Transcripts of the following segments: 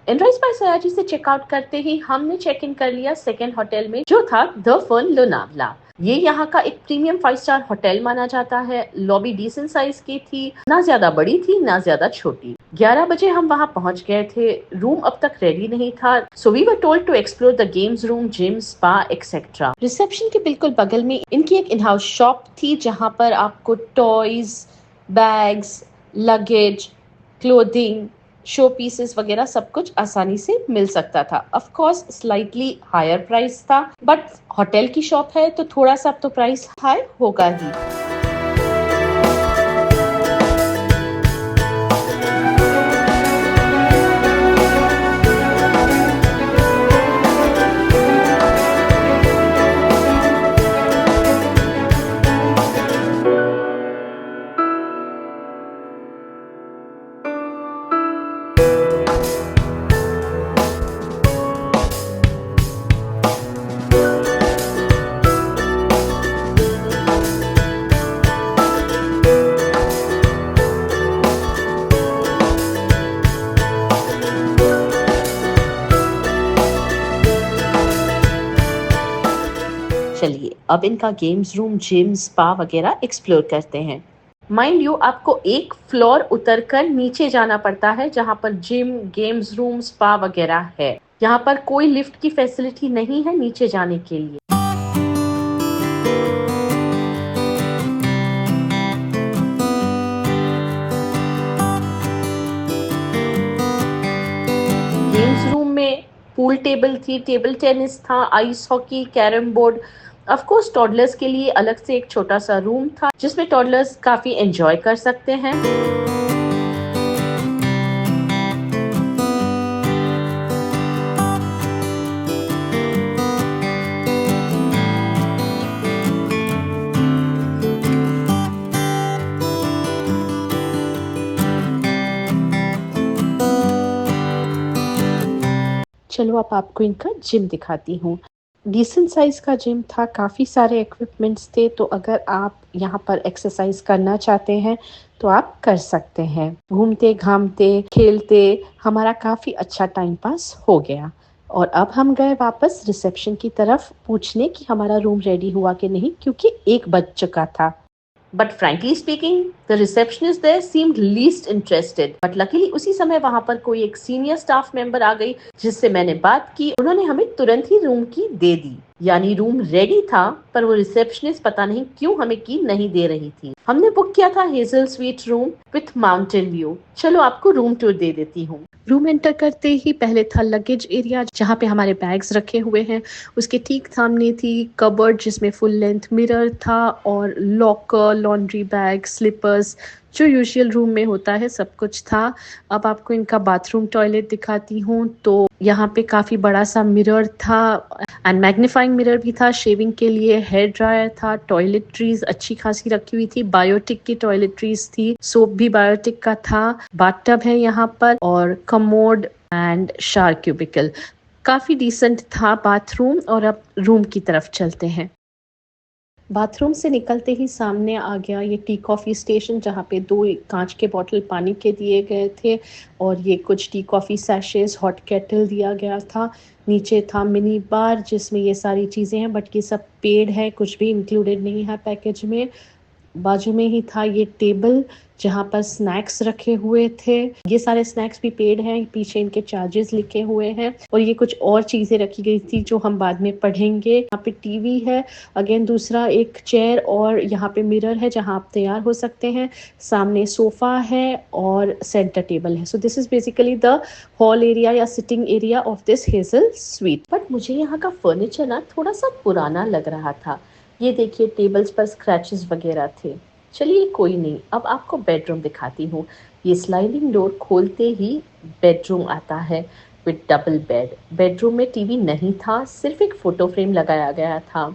एनराइज bye Sayaji से checkout करते ही हमने चेक इन कर लिया सेकेंड होटल में, जो था द फर्न लोनावला। ये यहाँ का एक प्रीमियम 5 स्टार होटल माना जाता है। लॉबी डिसेंट साइज की थी, ना ज्यादा बड़ी थी ना ज्यादा छोटी। 11 बजे हम वहाँ पहुँच गए थे। रूम अब तक रेडी नहीं था, so we were told to explore the games room, gym, spa etcetera. Reception के बिल्कुल बगल में इनकी एक इन हाउस शॉप थी, जहाँ पर आपको toys, bags, luggage, clothing, show pieces वगैरह सब कुछ आसानी से मिल सकता था। Of course slightly higher price था, बट होटल की शॉप है तो थोड़ा सा तो प्राइस हाई होगा ही। चलिए अब इनका गेम्स रूम, जिम, स्पा वगैरह एक्सप्लोर करते हैं। माइंड यू, आपको एक फ्लोर उतरकर नीचे जाना पड़ता है, जहाँ पर जिम, गेम्स रूम, स्पा वगैरह है। यहाँ पर कोई लिफ्ट की फैसिलिटी नहीं है नीचे जाने के लिए। गेम्स रूम में पूल टेबल थी, टेबल टेनिस था, ice hockey, carrom board. Of course toddlers के लिए अलग से एक छोटा सा रूम था, जिसमें टॉडलर्स काफी एंजॉय कर सकते हैं। चलो अब आपको इनका जिम दिखाती हूँ। डिसेंट साइज का जिम था, काफ़ी सारे इक्विपमेंट्स थे, तो अगर आप यहाँ पर एक्सरसाइज करना चाहते हैं तो आप कर सकते हैं। घूमते घामते खेलते हमारा काफ़ी अच्छा टाइम पास हो गया। और अब हम गए वापस रिसेप्शन की तरफ पूछने कि हमारा रूम रेडी हुआ कि नहीं, क्योंकि 1 बज चुका था। But frankly speaking, the receptionist there seemed least interested. But luckily उसी समय वहाँ पर कोई एक सीनियर स्टाफ मेंबर आ गई, जिससे मैंने बात की। उन्होंने हमें तुरंत ही रूम की दे दी। यानी रूम रेडी था, पर वो रिसेप्शनिस्ट पता नहीं क्यों हमें की नहीं दे रही थी। हमने बुक किया था hazel suite room with mountain view. चलो आपको रूम टूर दे देती हूँ। रूम एंटर करते ही पहले था लगेज एरिया, जहाँ पे हमारे बैग्स रखे हुए हैं। उसके ठीक सामने थी कबर्ड, जिसमें फुल लेंथ मिरर था, और लॉकर, लॉन्ड्री बैग, स्लीपर्स, जो यूजुअल रूम में होता है, सब कुछ था। अब आपको इनका बाथरूम टॉयलेट दिखाती हूँ। तो यहाँ पे काफ़ी बड़ा सा मिरर था, एंड मैग्नीफाइंग मिरर भी था। शेविंग के लिए हेयर ड्रायर था, टॉयलेट्रीज अच्छी खासी रखी हुई थी, बायोटिक की टॉयलेट्रीज थी, सोप भी बायोटिक का था। बाथटब है यहाँ पर, और कमोड एंड शावर क्यूबिकल। काफ़ी डिसेंट था बाथरूम। और अब रूम की तरफ चलते हैं। बाथरूम से निकलते ही सामने आ गया ये टी कॉफ़ी स्टेशन, जहाँ पे 2 कांच के बॉटल पानी के दिए गए थे, और ये कुछ टी कॉफ़ी सैशेस, हॉट केटल दिया गया था। नीचे था मिनी बार, जिसमें ये सारी चीज़ें हैं, बट ये सब पेड है, कुछ भी इंक्लूडेड नहीं है पैकेज में। बाजू में ही था ये टेबल, जहाँ पर स्नैक्स रखे हुए थे। ये सारे स्नैक्स भी पेड हैं, पीछे इनके चार्जेस लिखे हुए हैं। और ये कुछ और चीज़ें रखी गई थी जो हम बाद में पढ़ेंगे। यहाँ पे टीवी है, अगेन दूसरा एक चेयर, और यहाँ पे मिरर है जहाँ आप तैयार हो सकते हैं। सामने सोफ़ा है और सेंटर टेबल है। So this is basically the hall area या sitting area of this hazel suite. But मुझे यहाँ का फर्नीचर ना थोड़ा सा पुराना लग रहा था। ये देखिए टेबल्स पर स्क्रैचेस वगैरह थे। चलिए कोई नहीं, अब आपको बेडरूम दिखाती हूँ। ये स्लाइडिंग डोर खोलते ही बेडरूम आता है विद डबल बेड। बेडरूम में टीवी नहीं था, सिर्फ एक फ़ोटो फ्रेम लगाया गया था।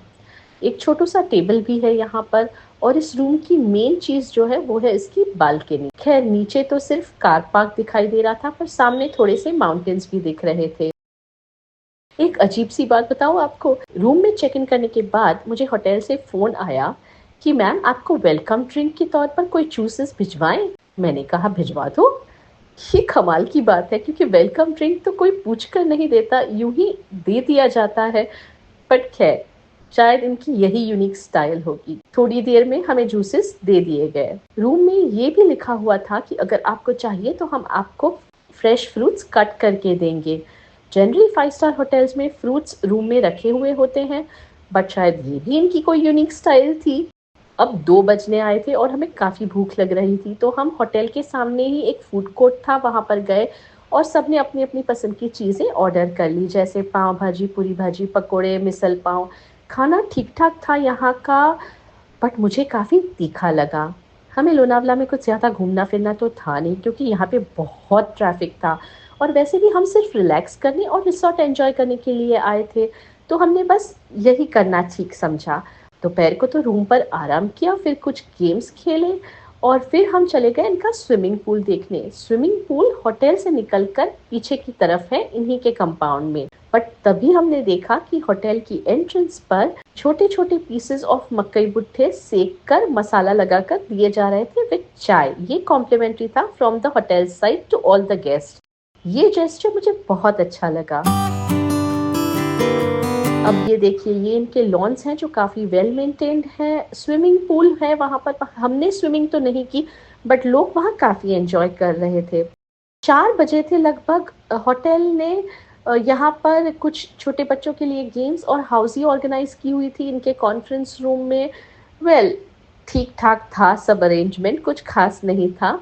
एक छोटू सा टेबल भी है यहाँ पर। और इस रूम की मेन चीज़ जो है वो है इसकी बालकनी। खैर नीचे तो सिर्फ कार पार्क दिखाई दे रहा था, पर सामने थोड़े से माउंटेन्स भी दिख रहे थे। एक अजीब सी बात बताऊँ आपको, रूम में चेक इन करने के बाद मुझे होटल से फ़ोन आया कि मैम आपको वेलकम ड्रिंक के तौर पर कोई जूसेस भिजवाएं। मैंने कहा भिजवा दो। ये कमाल की बात है क्योंकि वेलकम ड्रिंक तो कोई पूछ कर नहीं देता, यूँ ही दे दिया जाता है। बट ख़ैर, शायद इनकी यही यूनिक स्टाइल होगी। थोड़ी देर में हमें जूसेस दे दिए गए। रूम में ये भी लिखा हुआ था कि अगर आपको चाहिए तो हम आपको फ्रेश फ्रूट्स कट करके देंगे। जनरली 5 स्टार होटल्स में फ्रूट्स रूम में रखे हुए होते हैं, बट शायद ये भी इनकी कोई यूनिक स्टाइल थी। अब 2 बजने आए थे और हमें काफ़ी भूख लग रही थी, तो हम होटल के सामने ही एक फूड कोर्ट था, वहाँ पर गए और सबने अपनी-अपनी पसंद की चीज़ें ऑर्डर कर ली, जैसे पाव भाजी, पूरी भाजी, पकोड़े, मिसल पाव। खाना ठीक-ठाक था यहाँ का, बट मुझे काफ़ी तीखा लगा। हमें लोनावला में कुछ ज़्यादा घूमना-फिरना तो था नहीं क्योंकि यहाँ पे बहुत ट्रैफ़िक था और वैसे भी हम सिर्फ़ रिलैक्स करने और रिसॉर्ट एन्जॉय करने के लिए आए थे, तो हमने बस यही करना ठीक समझा। दोपहर को तो रूम पर आराम किया, फिर कुछ गेम्स खेले और फिर हम चले गए इनका स्विमिंग पूल देखने। स्विमिंग पूल होटल से निकलकर पीछे की तरफ है इन्हीं के कंपाउंड में। बट तभी हमने देखा कि होटल की एंट्रेंस पर छोटे-छोटे पीसेस ऑफ मकई भुट्टे सेक कर मसाला लगाकर दिए जा रहे थे विद चाय। ये कॉम्प्लीमेंट्री था from the hotel side to all the guest. ये जेस्चर मुझे बहुत अच्छा लगा। अब ये देखिए, ये इनके लॉन्स हैं जो काफ़ी वेल मेंटेन्ड हैं, स्विमिंग पूल है वहाँ पर। हमने स्विमिंग तो नहीं की, बट लोग वहाँ काफ़ी एन्जॉय कर रहे थे। 4 बजे थे लगभग। होटल ने यहाँ पर कुछ छोटे बच्चों के लिए गेम्स और हाउसी ऑर्गेनाइज़ की हुई थी इनके कॉन्फ्रेंस रूम में। वेल, ठीक-ठाक था सब अरेंजमेंट, कुछ ख़ास नहीं था,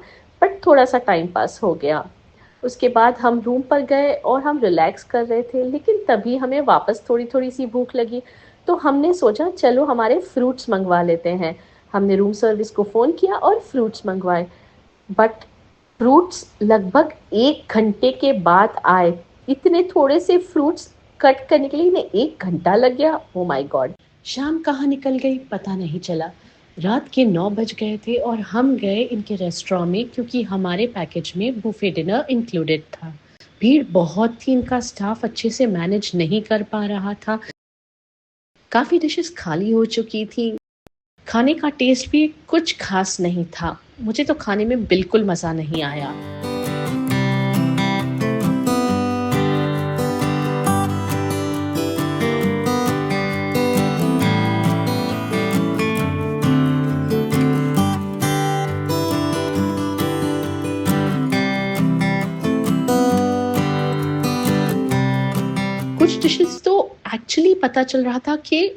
बट थोड़ा-सा टाइम पास हो गया। उसके बाद हम रूम पर गए और हम रिलैक्स कर रहे थे, लेकिन तभी हमें वापस थोड़ी-थोड़ी सी भूख लगी, तो हमने सोचा चलो हमारे फ्रूट्स मँगवा लेते हैं। हमने रूम सर्विस को फ़ोन किया और फ्रूट्स मँगवाए, बट फ्रूट्स लगभग 1 घंटे के बाद आए। इतने थोड़े से फ्रूट्स कट करने के लिए इन्हें 1 घंटा लग गया। Oh my God! शाम कहाँ निकल गई पता नहीं चला। रात के 9 बज गए थे और हम गए इनके रेस्टोरेंट में क्योंकि हमारे पैकेज में बुफे डिनर इंक्लूडेड था। भीड़ बहुत थी, इनका स्टाफ अच्छे से मैनेज नहीं कर पा रहा था। काफ़ी डिशेस खाली हो चुकी थी। खाने का टेस्ट भी कुछ खास नहीं था। मुझे तो खाने में बिल्कुल मज़ा नहीं आया। कुछ डिशेस तो एक्चुअली पता चल रहा था कि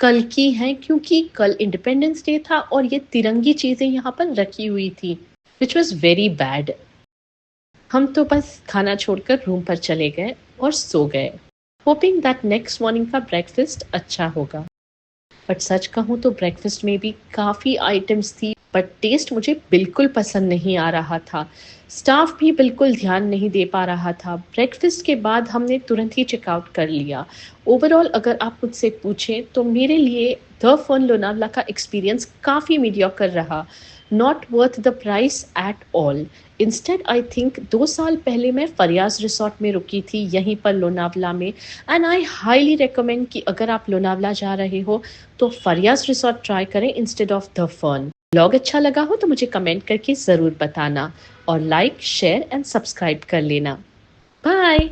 कल की हैं क्योंकि कल इंडिपेंडेंस डे था और ये तिरंगी चीज़ें यहाँ पर रखी हुई थी, व्हिच वाज़ वेरी बैड। हम तो बस खाना छोड़कर रूम पर चले गए और सो गए, होपिंग दैट नेक्स्ट मॉर्निंग का ब्रेकफास्ट अच्छा होगा। बट सच कहूँ तो ब्रेकफास्ट में भी काफ़ी आइटम्स थी, बट टेस्ट मुझे बिल्कुल पसंद नहीं आ रहा था। स्टाफ भी बिल्कुल ध्यान नहीं दे पा रहा था। ब्रेकफास्ट के बाद हमने तुरंत ही चेकआउट कर लिया। ओवरऑल अगर आप मुझसे पूछें तो मेरे लिए द फन लोनावला का एक्सपीरियंस काफ़ी मीडियोकर रहा। Not worth the price at all. Instead I think 2 साल पहले मैं फरियाज रिसॉर्ट में रुकी थी यहीं पर लोनावला में, एंड आई हाईली रिकमेंड कि अगर आप लोनावला जा रहे हो तो फरियाज रिसॉर्ट ट्राई करें instead of the fun. Blog अच्छा लगा हो तो मुझे कमेंट करके ज़रूर बताना और लाइक शेयर एंड सब्सक्राइब कर लेना। बाय।